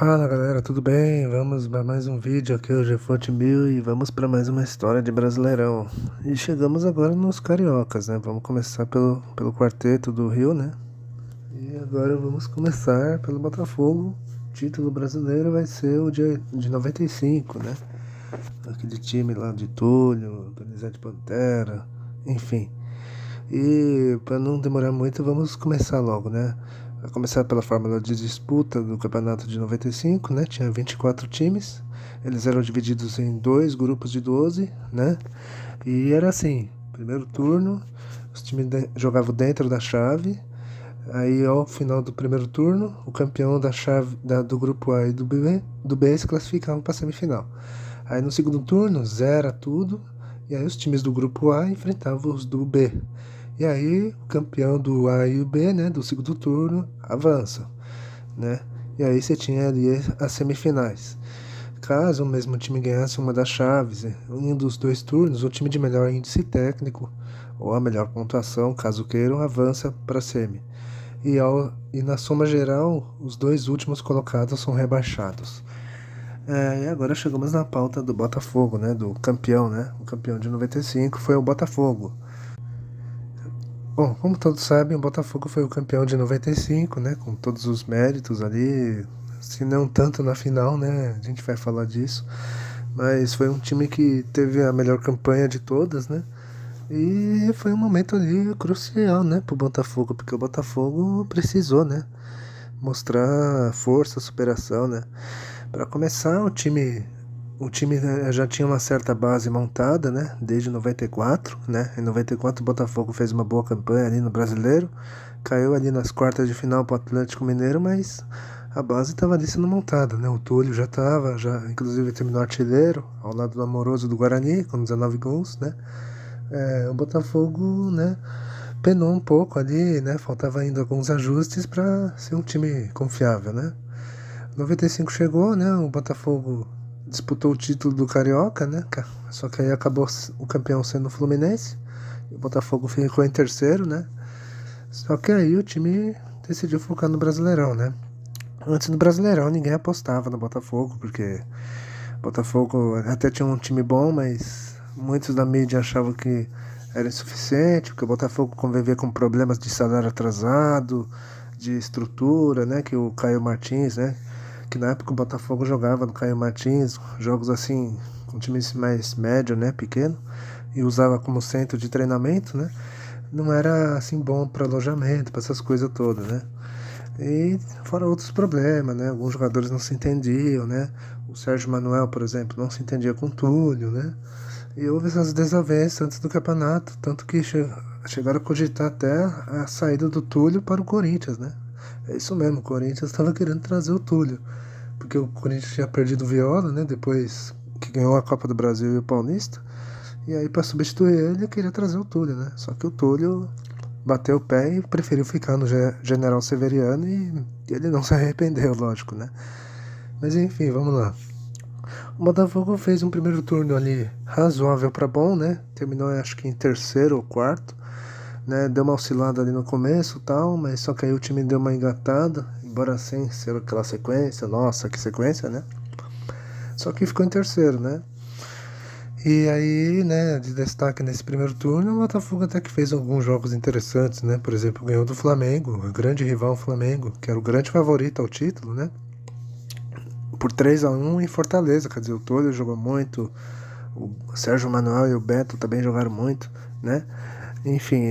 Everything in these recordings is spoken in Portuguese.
Fala galera, tudo bem? Vamos para mais um vídeo aqui, hoje é Fonte Mil e vamos para mais uma história de Brasileirão. E chegamos agora nos Cariocas, né? Vamos começar pelo quarteto do Rio, né? E agora vamos começar pelo Botafogo. O título brasileiro vai ser o de 95, né? Aquele time lá de Túlio, Donizete Pantera, enfim. E para não demorar muito, vamos começar logo, né? Vai começar pela fórmula de disputa do campeonato de 95, né? Tinha 24 times. Eles eram divididos em dois grupos de 12, né? E era assim: primeiro turno, os times jogavam dentro da chave. Aí, ao final do primeiro turno, o campeão da chave do grupo A e do B se classificavam para a semifinal. Aí, no segundo turno, zera tudo. E aí, os times do grupo A enfrentavam os do B. E aí, o campeão do A e o B, né, do segundo turno, avança, né? E aí você tinha ali as semifinais. Caso o mesmo time ganhasse uma das chaves, em um dos dois turnos, o time de melhor índice técnico ou a melhor pontuação, caso queiram, avança para a semi. E na soma geral, os dois últimos colocados são rebaixados. E agora chegamos na pauta do Botafogo, né? Do campeão, né? O campeão de 95 foi o Botafogo. Bom, como todos sabem, o Botafogo foi o campeão de 95, né? Com todos os méritos ali, se não tanto na final, né? A gente vai falar disso. Mas foi um time que teve a melhor campanha de todas, né? E foi um momento ali crucial, né, pro Botafogo, porque o Botafogo precisou, né? Mostrar força, superação, né? Para começar, o time já tinha uma certa base montada, né? Desde 94, né? Em 94 o Botafogo fez uma boa campanha ali no Brasileiro, caiu ali nas quartas de final pro Atlético Mineiro, mas a base estava ali sendo montada, né? O Túlio já estava, já inclusive terminou artilheiro, ao lado do Amoroso do Guarani, com 19 gols, né? O Botafogo, né? Penou um pouco ali, né? Faltava ainda alguns ajustes para ser um time confiável, né? 95 chegou, né? O Botafogo disputou o título do Carioca, né? Só que aí acabou o campeão sendo o Fluminense. E o Botafogo ficou em terceiro, né? Só que aí o time decidiu focar no Brasileirão, né? Antes do Brasileirão ninguém apostava no Botafogo, porque o Botafogo até tinha um time bom, mas muitos da mídia achavam que era insuficiente, porque o Botafogo convivia com problemas de salário atrasado, de estrutura, né? Que o Caio Martins, né? Que na época o Botafogo jogava no Caio Martins, jogos assim, com times mais médio, né, pequeno, e usava como centro de treinamento, né, não era assim bom para alojamento, para essas coisas todas, né. E fora outros problemas, né, alguns jogadores não se entendiam, né, o Sérgio Manuel, por exemplo, não se entendia com o Túlio, né, e houve essas desavenças antes do campeonato, tanto que chegaram a cogitar até a saída do Túlio para o Corinthians, né. É isso mesmo, o Corinthians estava querendo trazer o Túlio, porque o Corinthians tinha perdido o Viola, né? Depois que ganhou a Copa do Brasil e o Paulista. E aí, para substituir ele, queria trazer o Túlio, né? Só que o Túlio bateu o pé e preferiu ficar no General Severiano e ele não se arrependeu, lógico, né? Mas enfim, vamos lá. O Botafogo fez um primeiro turno ali razoável para bom, né? Terminou acho que em terceiro ou quarto, né? Deu uma oscilada ali no começo e tal, mas só que aí o time deu uma engatada, embora sem ser aquela sequência, nossa, que sequência, né? Só que ficou em terceiro, né? E aí, né, de destaque nesse primeiro turno, o Botafogo até que fez alguns jogos interessantes, né? Por exemplo, ganhou do Flamengo, o grande rival Flamengo, que era o grande favorito ao título, né? Por 3-1 em Fortaleza, quer dizer, o Túlio jogou muito, o Sérgio Manuel e o Beto também jogaram muito, né? Enfim,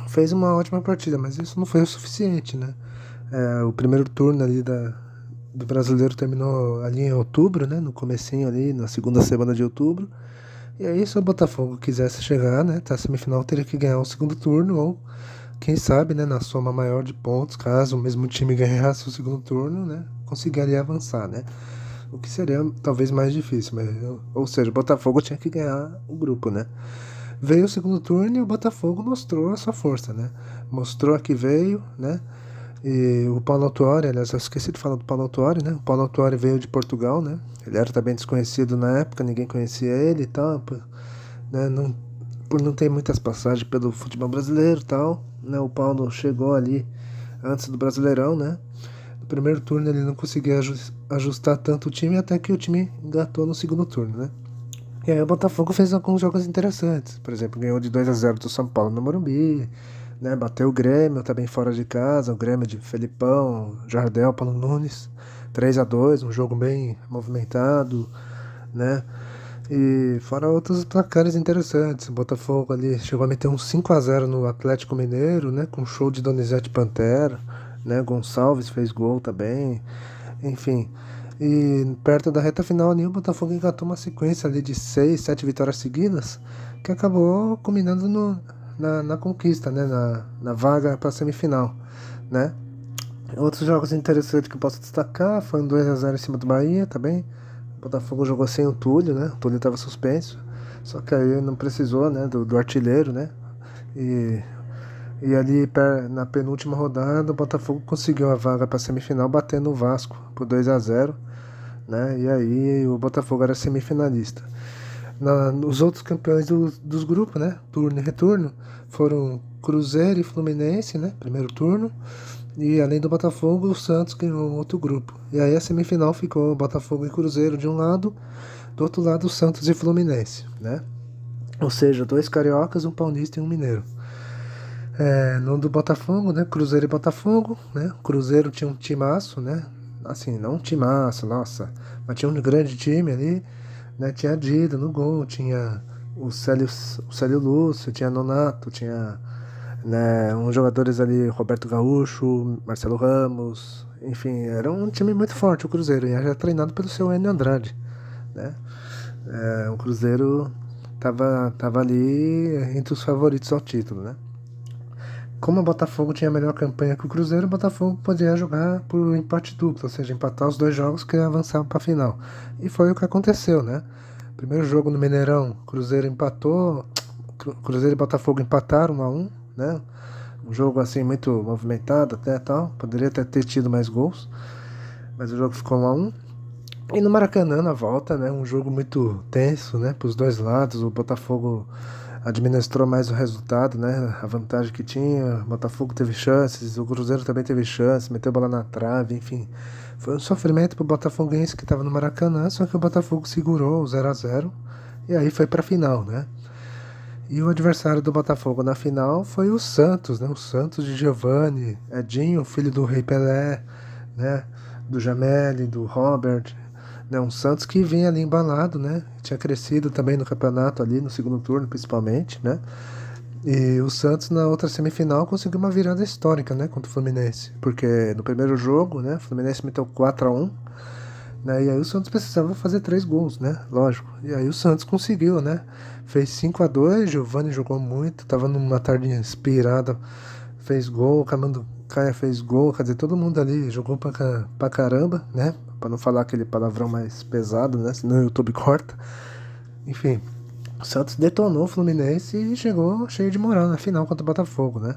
fez uma ótima partida, mas isso não foi o suficiente, né? O primeiro turno ali do Brasileiro terminou ali em outubro, né? No comecinho ali, na segunda semana de outubro. E aí, se o Botafogo quisesse chegar, né? Tá semifinal, teria que ganhar o segundo turno, ou quem sabe, né? Na soma maior de pontos, caso o mesmo time ganhasse o segundo turno, né? Conseguiria avançar, né? O que seria talvez mais difícil, mas, ou seja, o Botafogo tinha que ganhar o grupo, né? Veio o segundo turno e o Botafogo mostrou a sua força, né? Mostrou a que veio, né? E o Paulo Autuori, aliás, eu esqueci de falar do Paulo Autuori, né? O Paulo Autuori veio de Portugal, né? Ele era também desconhecido na época, ninguém conhecia ele e tal, né? Por não ter muitas passagens pelo futebol brasileiro e tal, né? O Paulo chegou ali antes do Brasileirão, né? primeiro turno ele não conseguia ajustar tanto o time, até que o time engatou no segundo turno, né? E aí o Botafogo fez alguns jogos interessantes. Por exemplo, ganhou de 2-0 do São Paulo no Morumbi, né? Bateu o Grêmio também fora de casa, o Grêmio de Felipão, Jardel, Paulo Nunes, 3-2, um jogo bem movimentado, né? E fora outros placares interessantes. O Botafogo ali chegou a meter um 5-0 no Atlético Mineiro, né? Com show de Donizete Pantera, né? Gonçalves fez gol também. Enfim. E perto da reta final ali, o Botafogo engatou uma sequência ali de 6, 7 vitórias seguidas, que acabou culminando na conquista, né? Na vaga para a semifinal, né? Outros jogos interessantes que eu posso destacar foi um 2-0 em cima do Bahia também. O Botafogo jogou sem o Túlio, né? O Túlio estava suspenso. Só que aí não precisou, né? Do artilheiro, né? E, e ali na penúltima rodada o Botafogo conseguiu a vaga para a semifinal batendo o Vasco por 2-0, né? E aí o Botafogo era semifinalista. Os outros campeões dos grupos, né? Turno e retorno, foram Cruzeiro e Fluminense, né? Primeiro turno. E além do Botafogo, o Santos ganhou outro grupo. E aí a semifinal ficou Botafogo e Cruzeiro de um lado, do outro lado Santos e Fluminense, né? Ou seja, 2 cariocas, um paulista e um mineiro. No do Botafogo, né? Cruzeiro e Botafogo, né? O Cruzeiro tinha um timaço, né? Assim, não um timaço, nossa, mas tinha um grande time ali, né? Tinha Dida no gol, tinha o Célio Lúcio, tinha Nonato, tinha, né, uns jogadores ali, Roberto Gaúcho, Marcelo Ramos, enfim, era um time muito forte o Cruzeiro, e era treinado pelo seu Enio Andrade, né? O Cruzeiro tava ali entre os favoritos ao título, né? Como o Botafogo tinha a melhor campanha que o Cruzeiro, o Botafogo podia jogar por empate duplo, ou seja, empatar os 2 jogos que avançavam para a final. E foi o que aconteceu, né? Primeiro jogo no Mineirão, Cruzeiro empatou, Cruzeiro e Botafogo empataram 1-1, né? Um jogo assim muito movimentado até tal, poderia ter tido mais gols, mas o jogo ficou 1-1. E no Maracanã, na volta, né? Um jogo muito tenso, né? Para os dois lados, o Botafogo administrou mais o resultado, né? A vantagem que tinha, o Botafogo teve chances, o Cruzeiro também teve chances, meteu bola na trave, enfim. Foi um sofrimento pro Botafoguense que estava no Maracanã, só que o Botafogo segurou o 0-0 e aí foi pra final, né? E o adversário do Botafogo na final foi o Santos, né? O Santos de Giovanni, Edinho, filho do Rei Pelé, né? Do Jameli, do Robert, né? Um Santos que vinha ali embalado, né? Tinha crescido também no campeonato ali, no segundo turno principalmente, né? E o Santos na outra semifinal conseguiu uma virada histórica, né? Contra o Fluminense. Porque no primeiro jogo, né? O Fluminense meteu 4-1, né? E aí o Santos precisava fazer 3 gols, né? Lógico. E aí o Santos conseguiu, né? Fez 5-2, Giovanni jogou muito, tava numa tarde inspirada, fez gol, Camando Caia fez gol, quer dizer, todo mundo ali jogou pra caramba, né? Pra não falar aquele palavrão mais pesado, né? Senão o YouTube corta. Enfim, o Santos detonou o Fluminense e chegou cheio de moral na final contra o Botafogo, né?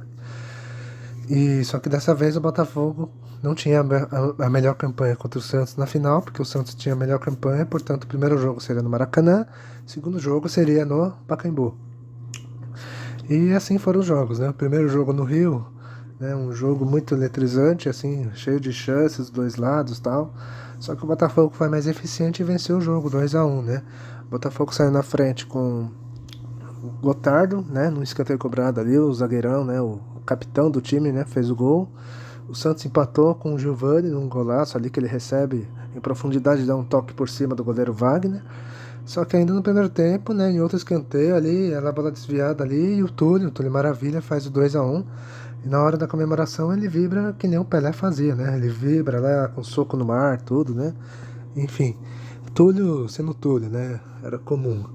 E só que dessa vez o Botafogo não tinha a melhor campanha contra o Santos na final, porque o Santos tinha a melhor campanha, portanto o primeiro jogo seria no Maracanã, o segundo jogo seria no Pacaembu. E assim foram os jogos, né? O primeiro jogo no Rio, né? Um jogo muito eletrizante, assim, cheio de chances dos dois lados, tal. Só que o Botafogo foi mais eficiente e venceu o jogo 2-1, né? O Botafogo saiu na frente com o Gotardo, né? No escanteio cobrado ali, o zagueirão, né? O capitão do time, né? Fez o gol. O Santos empatou com o Giovanni num golaço ali que ele recebe em profundidade, dá um toque por cima do goleiro Wagner. Só que ainda no primeiro tempo, né, em outro escanteio ali, ela a bola desviada ali, e o Túlio Maravilha faz o 2-1. E na hora da comemoração ele vibra que nem o Pelé fazia, né? Ele vibra lá com soco no mar, tudo, né? Enfim, Túlio sendo Túlio, né? Era comum.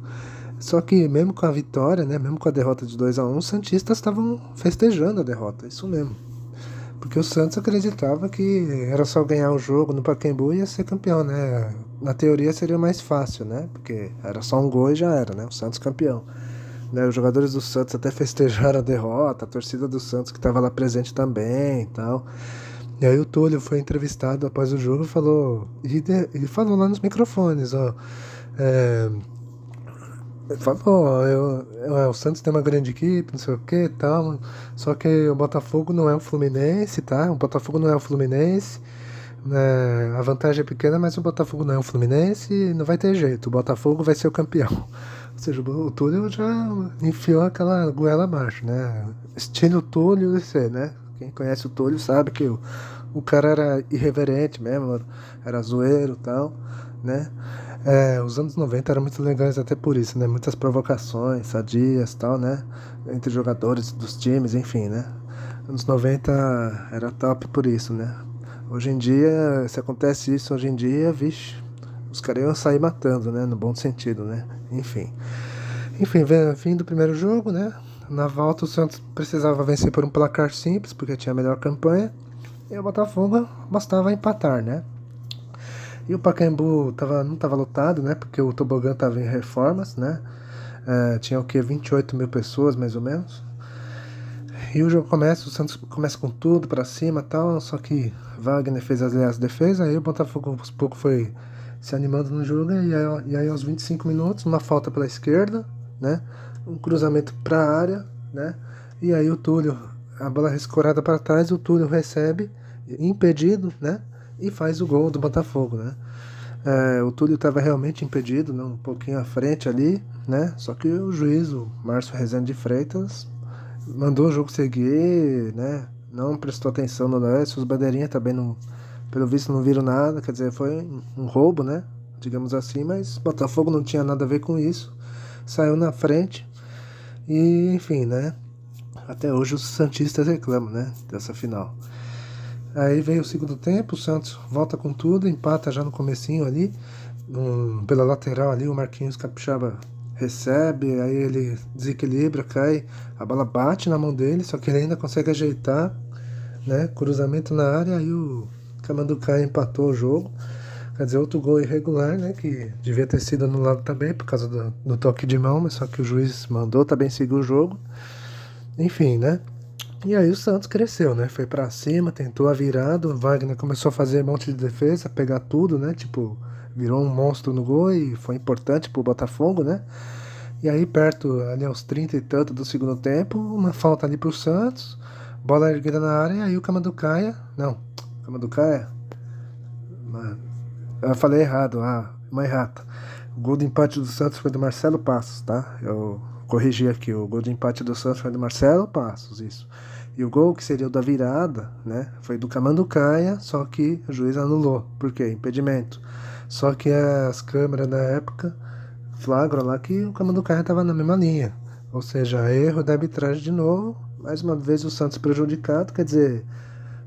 Só que mesmo com a vitória, né, mesmo com a derrota de 2-1, os santistas estavam festejando a derrota, isso mesmo. Porque o Santos acreditava que era só ganhar o jogo no Pacaembu e ia ser campeão, né? Na teoria seria mais fácil, né? Porque era só um gol e já era, né? O Santos campeão. Né? Os jogadores do Santos até festejaram a derrota, a torcida do Santos que estava lá presente também e tal. E aí o Túlio foi entrevistado após o jogo e falou... Ele falou lá nos microfones, ó... Ele falou, ó, o Santos tem uma grande equipe, não sei o que e tal, só que o Botafogo não é o Fluminense, tá? O Botafogo não é o Fluminense, A vantagem é pequena, mas o Botafogo não é o Fluminense e não vai ter jeito. O Botafogo vai ser o campeão. Ou seja, o Túlio já enfiou aquela goela abaixo, né? Estilo Túlio DC, né? Quem conhece o Túlio sabe que o cara era irreverente mesmo, era zoeiro e tal, né? Os anos 90 eram muito legais até por isso, né? Muitas provocações, sadias e tal, né? Entre jogadores dos times, enfim, né? Anos 90 era top por isso, né? Hoje em dia, se acontece isso hoje em dia, vixe, os caras iam sair matando, né? No bom sentido, né? Enfim. Enfim, fim do primeiro jogo, né? Na volta o Santos precisava vencer por um placar simples, porque tinha a melhor campanha. E o Botafogo bastava empatar, né? E o Pacaembu não estava lotado, né? Porque o tobogã estava em reformas, né? Tinha o que? 28 mil pessoas, mais ou menos. E o jogo começa, o Santos começa com tudo pra cima e tal, só que Wagner fez as defesas, aí o Botafogo aos poucos foi se animando no jogo, e aí aos 25 minutos, uma falta pela esquerda, né? Um cruzamento pra área, né? E aí o Túlio, a bola escorada para trás, o Túlio recebe, impedido, né? E faz o gol do Botafogo, né? O Túlio estava realmente impedido, né? Um pouquinho à frente ali, né? Só que o juiz, o Márcio Rezende de Freitas, mandou o jogo seguir, né? Não prestou atenção no lance, os bandeirinhas também não, pelo visto não viram nada, quer dizer, foi um roubo, né? Digamos assim, mas Botafogo não tinha nada a ver com isso. Saiu na frente e, enfim, né? Até hoje os santistas reclamam, né? Dessa final. Aí veio o segundo tempo, o Santos volta com tudo, empata já no comecinho ali, pela lateral ali, o Marquinhos Capixaba recebe, aí ele desequilibra, cai, a bola bate na mão dele, só que ele ainda consegue ajeitar, né? Cruzamento na área, aí o Camanducaia empatou o jogo. Quer dizer, outro gol irregular, né? Que devia ter sido anulado também por causa do toque de mão, mas só que o juiz mandou também seguir o jogo. Enfim, né? E aí o Santos cresceu, né? Foi pra cima, tentou a virada, o Wagner começou a fazer um monte de defesa, pegar tudo, né? Tipo, virou um monstro no gol e foi importante pro Botafogo, né? E aí, perto, ali aos 30 e tanto do segundo tempo, uma falta ali pro Santos, bola erguida na área, e aí o Camanducaia. Não, Camanducaia? Mano, eu falei errado, uma errata. O gol de empate do Santos foi do Marcelo Passos, tá? Eu corrigi aqui, o gol de empate do Santos foi do Marcelo Passos, isso. E o gol que seria o da virada, né? Foi do Camanducaia, só que o juiz anulou. Por quê? Impedimento. Só que as câmeras da época flagram lá que o Camanducaia estava na mesma linha. Ou seja, erro da arbitragem de novo. Mais uma vez o Santos prejudicado, quer dizer,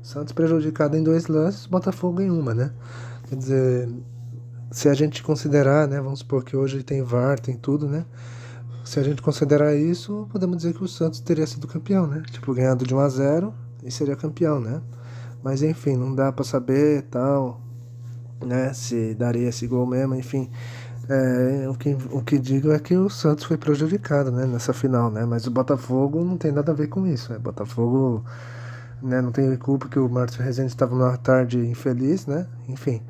Santos prejudicado em dois lances, Botafogo em uma, né? Quer dizer, se a gente considerar, né? Vamos supor que hoje tem VAR, tem tudo, né? Se a gente considerar isso, podemos dizer que o Santos teria sido campeão, né? Tipo, ganhado de 1-0 e seria campeão, né? Mas enfim, não dá pra saber tal, né? Se daria esse gol mesmo, enfim. O que digo é que o Santos foi prejudicado, né? Nessa final, né? Mas o Botafogo não tem nada a ver com isso, né? Botafogo, né? Não tem culpa que o Márcio Rezende estava numa tarde infeliz, né? Enfim.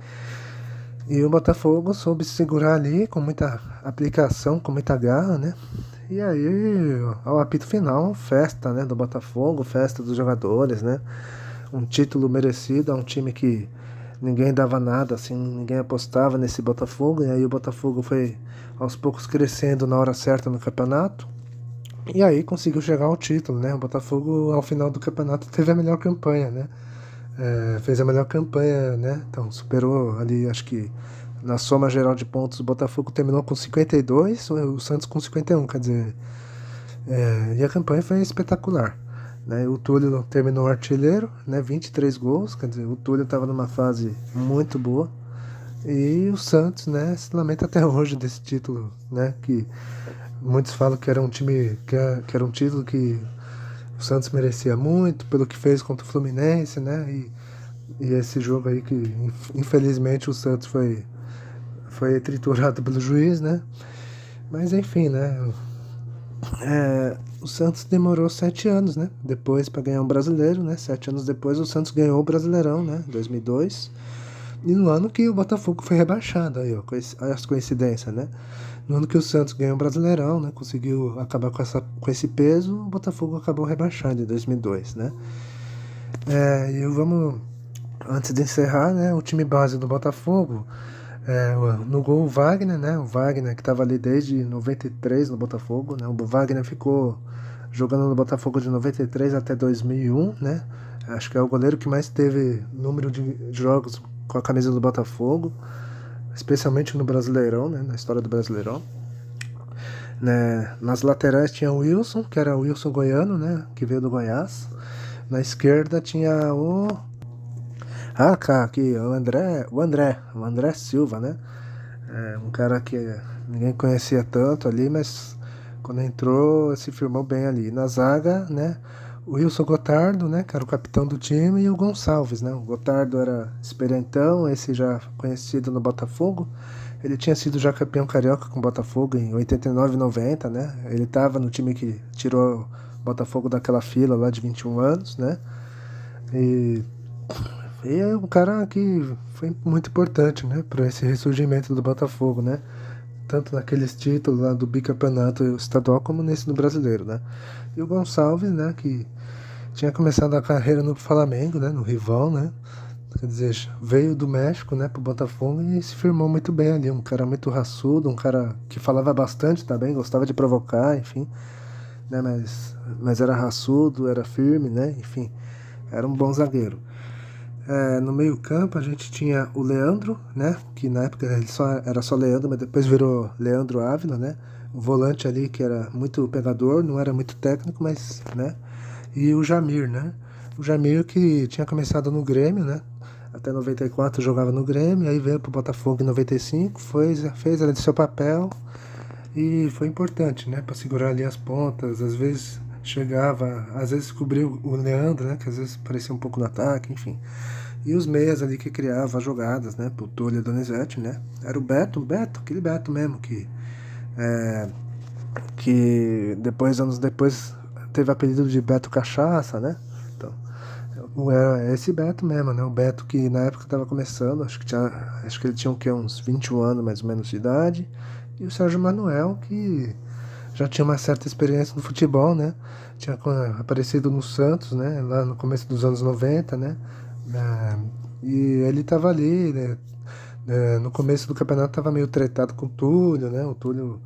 E o Botafogo soube se segurar ali com muita aplicação, com muita garra, né? E aí, ao apito final, festa, né, do Botafogo, festa dos jogadores, né? Um título merecido a um time que ninguém dava nada, assim, ninguém apostava nesse Botafogo. E aí o Botafogo foi aos poucos crescendo na hora certa no campeonato. E aí conseguiu chegar ao título, né? O Botafogo, ao final do campeonato, teve a melhor campanha, né? Fez a melhor campanha, né? Então superou ali, acho que na soma geral de pontos, o Botafogo terminou com 52, o Santos com 51, quer dizer, e a campanha foi espetacular, né? O Túlio terminou artilheiro, né? 23 gols, quer dizer, o Túlio estava numa fase muito boa. E o Santos, né, se lamenta até hoje desse título, né? Que muitos falam que era um time, que era um título que o Santos merecia muito pelo que fez contra o Fluminense, né? E esse jogo aí que infelizmente o Santos foi triturado pelo juiz, né? Mas enfim, né? O Santos demorou 7 anos, né? Depois para ganhar um brasileiro, né? 7 anos depois o Santos ganhou o Brasileirão, né? 2002. E no ano que o Botafogo foi rebaixado, aí, ó, as coincidências, né? No ano que o Santos ganhou o Brasileirão, né? Conseguiu acabar com esse peso, o Botafogo acabou rebaixado em 2002, né? E vamos Antes de encerrar, né, o time base do Botafogo, no gol o Wagner, né, o Wagner que estava ali desde 93 no Botafogo, né, o Wagner ficou jogando no Botafogo de 93 até 2001, né, acho que é o goleiro que mais teve número de jogos com a camisa do Botafogo, especialmente no Brasileirão, né, na história do Brasileirão. Né, nas laterais tinha o Wilson, que era o Wilson Goiano, né, que veio do Goiás. Na esquerda tinha o cara, aqui, o André Silva, né? Um cara que ninguém conhecia tanto ali, mas quando entrou se firmou bem ali. Na zaga, né? O Wilson Gotardo, né? Que era o capitão do time, e o Gonçalves, né? O Gotardo era experientão, esse já conhecido no Botafogo. Ele tinha sido já campeão carioca com o Botafogo em 89 e 90, né? Ele estava no time que tirou o Botafogo daquela fila lá de 21 anos, né? E e é um cara que foi muito importante, né, para esse ressurgimento do Botafogo, né? Tanto naqueles títulos lá do bicampeonato estadual como nesse do brasileiro, né? E o Gonçalves, né, que tinha começado a carreira no Flamengo, né, no rival, né? Quer dizer, veio do México, né, pro Botafogo e se firmou muito bem ali. Um cara muito raçudo, um cara que falava bastante também, gostava de provocar, enfim, né? Mas era raçudo, era firme, né? Enfim, era um bom zagueiro. No meio-campo a gente tinha o Leandro, né? Que na época ele era só Leandro, mas depois virou Leandro Ávila, né? Um volante ali que era muito pegador, não era muito técnico, mas, né? E o Jamir, né? O Jamir que tinha começado no Grêmio, né? Até 94 jogava no Grêmio, aí veio pro Botafogo em 95, fez ali seu papel e foi importante, né? Para segurar ali as pontas, às vezes chegava, às vezes cobriu o Leandro, né? Que às vezes parecia um pouco no ataque, enfim. E os meias ali que criavam as jogadas, né? Pro Túlio e Donizete, né? Era o Beto, aquele Beto mesmo que depois, anos depois, teve apelido de Beto Cachaça, né? Então, era esse Beto mesmo, né? O Beto que na época estava começando, acho que ele tinha o quê? Uns 21 anos mais ou menos de idade. E o Sérgio Manuel, que já tinha uma certa experiência no futebol, né? Tinha aparecido no Santos, né? Lá no começo dos anos 90, né? E ele estava ali, né? No começo do campeonato estava meio tretado com o Túlio, né? O Túlio,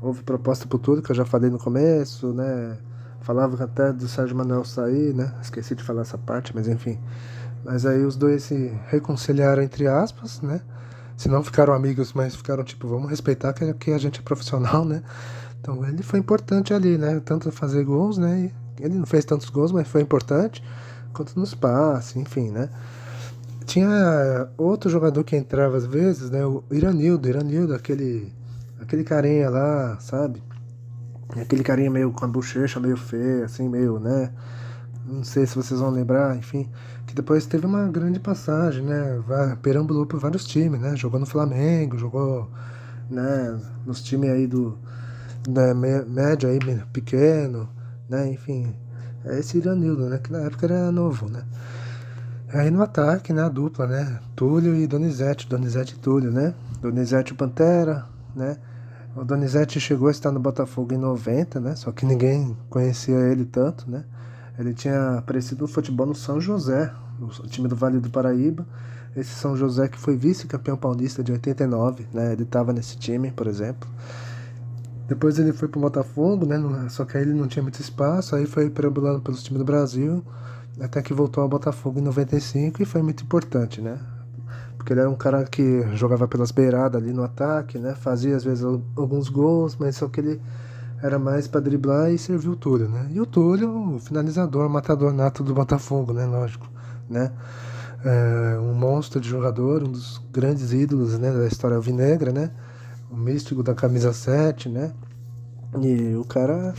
houve proposta pro Túlio, que eu já falei no começo, né? Falava até do Sérgio Manuel sair, né? Esqueci de falar essa parte, mas enfim. Mas aí os dois se reconciliaram, entre aspas, né? Se não ficaram amigos, mas ficaram tipo, vamos respeitar que a gente é profissional, né? Então ele foi importante ali, né? Tanto fazer gols, né? Ele não fez tantos gols, mas foi importante. Quanto nos passes, enfim, né? Tinha outro jogador que entrava às vezes, né? O Iranildo, aquele carinha lá, sabe? Aquele carinha meio com a bochecha meio feia, assim, meio, né? Não sei se vocês vão lembrar, enfim. Que depois teve uma grande passagem, né? Perambulou por vários times, né? Jogou no Flamengo, jogou, né? Nos times aí da média aí, pequeno, né? Enfim. É esse Iranildo, né? Que na época era novo, né? Aí no ataque, né, a dupla, né? Túlio e Donizete e Túlio, né? Donizete e o Pantera, né? O Donizete chegou a estar no Botafogo em 90, né? Só que ninguém conhecia ele tanto, né? Ele tinha aparecido no futebol no São José, no time do Vale do Paraíba. Esse São José que foi vice-campeão paulista de 89, né? Ele estava nesse time, por exemplo. Depois ele foi pro Botafogo, né? Só que aí ele não tinha muito espaço, aí foi perambulando pelos times do Brasil, até que voltou ao Botafogo em 95 e foi muito importante, né? Porque ele era um cara que jogava pelas beiradas ali no ataque, né? Fazia às vezes alguns gols, mas só que ele era mais para driblar e servir o Túlio, né? E o Túlio, o finalizador, matador nato do Botafogo, né? Lógico, né? Um monstro de jogador, um dos grandes ídolos, né, da história alvinegra, né? O místico da camisa 7, né? E o cara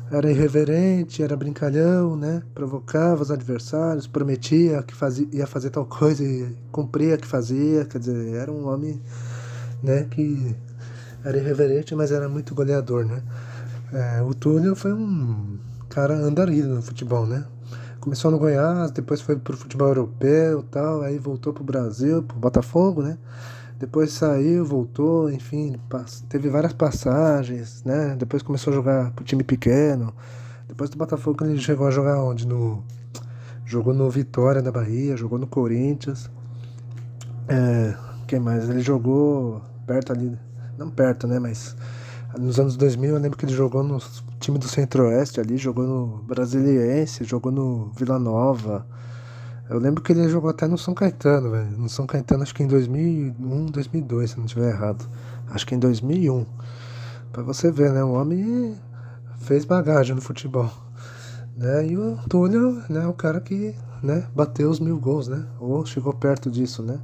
era irreverente, era brincalhão, né? Provocava os adversários, prometia que ia fazer tal coisa e cumpria que fazia. Quer dizer, era um homem, né, que era irreverente, mas era muito goleador, né? O Túlio foi um cara andarilho no futebol, né? Começou no Goiás, depois foi pro futebol europeu e tal, aí voltou pro Brasil, pro Botafogo, né? Depois saiu, voltou, enfim, teve várias passagens, né? Depois começou a jogar pro time pequeno. Depois do Botafogo ele chegou a jogar onde? Jogou no Vitória da Bahia, jogou no Corinthians. Quem mais? Ele jogou perto ali, não perto, né? Mas nos anos 2000 eu lembro que ele jogou no time do Centro-Oeste ali, jogou no Brasiliense, jogou no Vila Nova. Eu lembro que ele jogou até no São Caetano, velho. No São Caetano acho que em 2001, 2002, se não estiver errado. Acho que em 2001. Pra você ver, né? O homem fez bagagem no futebol, né? E o Túlio, né? O cara que, né? Bateu os 1.000 gols, né? Ou chegou perto disso, né?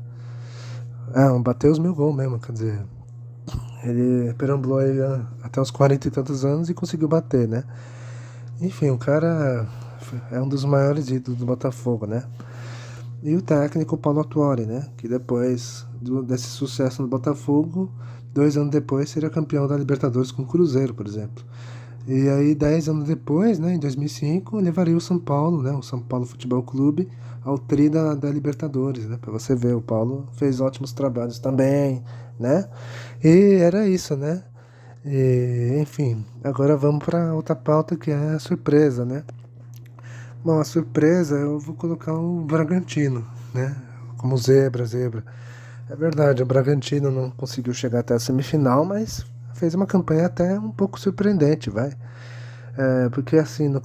Bateu os 1.000 gols mesmo, quer dizer, ele perambulou aí até os 40 e tantos anos e conseguiu bater, né? Enfim, o cara é um dos maiores ídolos do Botafogo, né? E o técnico Paulo Autuori, né? Que depois desse sucesso no Botafogo, 2 anos depois seria campeão da Libertadores com o Cruzeiro, por exemplo. E aí, 10 anos depois, né, em 2005, levaria o São Paulo, né, o São Paulo Futebol Clube, ao tri da Libertadores, né, para você ver, o Paulo fez ótimos trabalhos também, né, e era isso, né, e, enfim, agora vamos para outra pauta que é a surpresa, né. Bom, a surpresa eu vou colocar o Bragantino, né, como zebra. É verdade, o Bragantino não conseguiu chegar até a semifinal, mas fez uma campanha até um pouco surpreendente, vai. Porque assim, no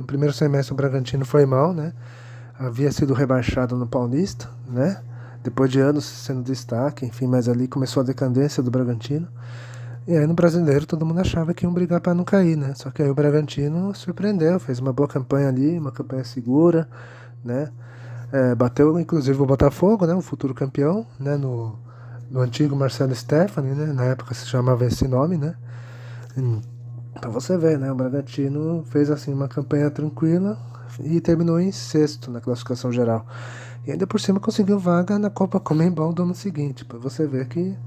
primeiro semestre o Bragantino foi mal, né? Havia sido rebaixado no Paulista, né? Depois de anos sendo destaque, enfim, mas ali começou a decadência do Bragantino. E aí no Brasileiro todo mundo achava que iam brigar para não cair, né? Só que aí o Bragantino surpreendeu, fez uma boa campanha ali, uma campanha segura, né? Bateu inclusive o Botafogo, né? O futuro campeão, né? No antigo Marcelo Stefani, né? Na época se chamava esse nome, né? Pra você ver, né? O Bragantino fez assim uma campanha tranquila e terminou em sexto na classificação geral. E ainda por cima conseguiu vaga na Copa Comembol do ano seguinte. Pra você ver que,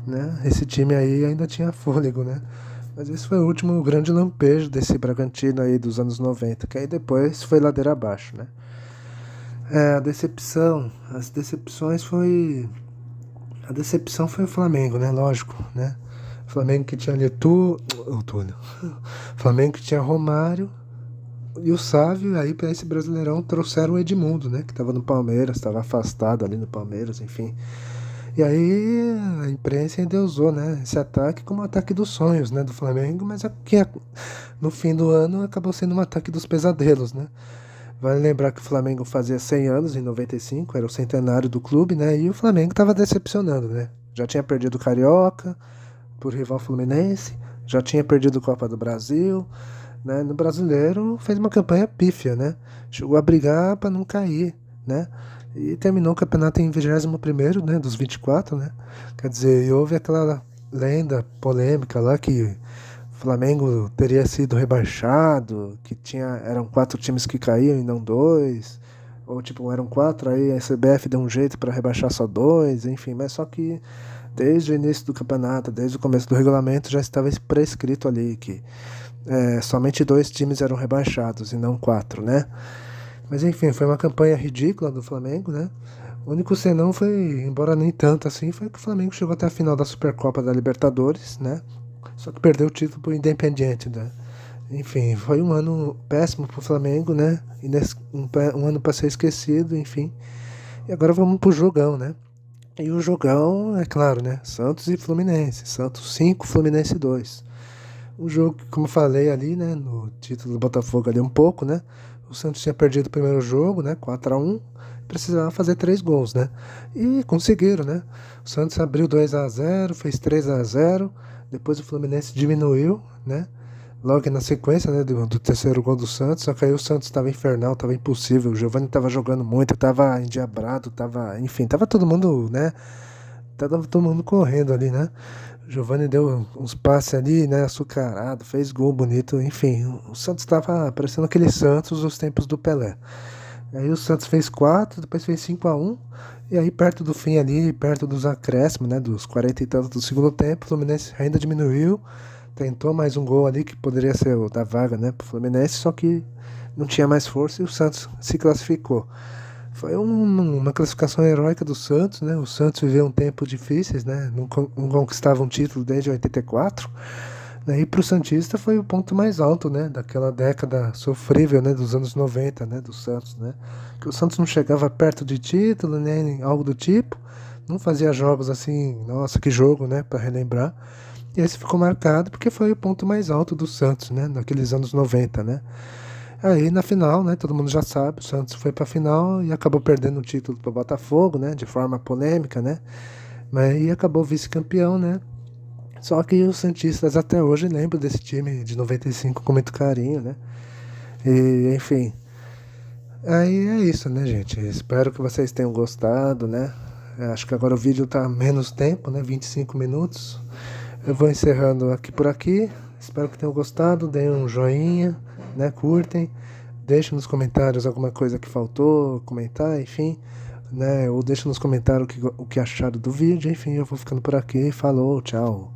né, esse time aí ainda tinha fôlego, né? Mas esse foi o último grande lampejo desse Bragantino aí dos anos 90, que aí depois foi ladeira abaixo, né? As decepções foi. A decepção foi o Flamengo, né? Lógico, né? Flamengo que tinha ali o Túlio. Flamengo que tinha Romário e o Sávio, aí para esse Brasileirão trouxeram o Edmundo, né? Que tava no Palmeiras, estava afastado ali no Palmeiras, enfim. E aí a imprensa endeusou, né? Esse ataque como um ataque dos sonhos, né? Do Flamengo, mas que no fim do ano acabou sendo um ataque dos pesadelos, né? Vale lembrar que o Flamengo fazia 100 anos em 95, era o centenário do clube, né? E o Flamengo estava decepcionando, né? Já tinha perdido o Carioca por rival Fluminense, já tinha perdido a Copa do Brasil, né? No Brasileiro fez uma campanha pífia, né? Chegou a brigar para não cair, né? E terminou o campeonato em 21º, né? Dos 24, né? Quer dizer, e houve aquela lenda polêmica lá que o Flamengo teria sido rebaixado, que eram 4 times que caíam e não dois, ou tipo, eram 4, aí a CBF deu um jeito para rebaixar só 2, enfim, mas só que desde o início do campeonato, desde o começo do regulamento, já estava prescrito ali que somente 2 times eram rebaixados e não 4, né? Mas enfim, foi uma campanha ridícula do Flamengo, né? O único senão foi, embora nem tanto assim, foi que o Flamengo chegou até a final da Supercopa da Libertadores, né? Só que perdeu o título pro Independiente, né? Enfim, foi um ano péssimo pro Flamengo, né? Um ano para ser esquecido, enfim. E agora vamos pro jogão, né? E o jogão, é claro, né? Santos e Fluminense. Santos 5, Fluminense 2. Um jogo que, como eu falei ali, né? No título do Botafogo ali um pouco, né? O Santos tinha perdido o primeiro jogo, né? 4-1. Precisava fazer 3 gols, né? E conseguiram, né? O Santos abriu 2-0, fez 3-0. Depois o Fluminense diminuiu, né? Logo na sequência, né, do terceiro gol do Santos, só que aí o Santos estava infernal, estava impossível, o Giovani estava jogando muito, estava endiabrado, enfim, tava todo mundo, né, tava todo mundo correndo ali, né, o Giovani deu uns passes ali, né, açucarado, fez gol bonito, enfim, o Santos estava parecendo aquele Santos dos tempos do Pelé. Aí o Santos fez 4, depois fez 5-1, e aí perto do fim ali, perto dos acréscimos, né, dos 40 e tantos do segundo tempo, o Fluminense ainda diminuiu, tentou mais um gol ali que poderia ser o da vaga, né, pro Fluminense, só que não tinha mais força e o Santos se classificou. Foi uma classificação heróica do Santos, né? O Santos viveu um tempo difíceis, né? Não conquistava um título desde 84, Né? E pro Santista foi o ponto mais alto, né? Daquela década sofrível, né? Dos anos 90, né? Do Santos, né? Que o Santos não chegava perto de título, nem algo do tipo. Não fazia jogos assim, nossa, que jogo, né? Pra relembrar. E esse ficou marcado porque foi o ponto mais alto do Santos, né? Naqueles anos 90, né? Aí na final, né? Todo mundo já sabe, o Santos foi pra final e acabou perdendo o título pro Botafogo, né? De forma polêmica, né? Mas aí acabou vice-campeão, né? Só que os Santistas até hoje lembram desse time de 95 com muito carinho, né? E, enfim. Aí é isso, né, gente? Espero que vocês tenham gostado, né? Acho que agora o vídeo tá menos tempo, né? 25 minutos. Eu vou encerrando aqui por aqui. Espero que tenham gostado. Deem um joinha, né? Curtem. Deixem nos comentários alguma coisa que faltou, comentar, enfim. Né? Ou deixem nos comentários o que acharam do vídeo. Enfim, eu vou ficando por aqui. Falou, tchau.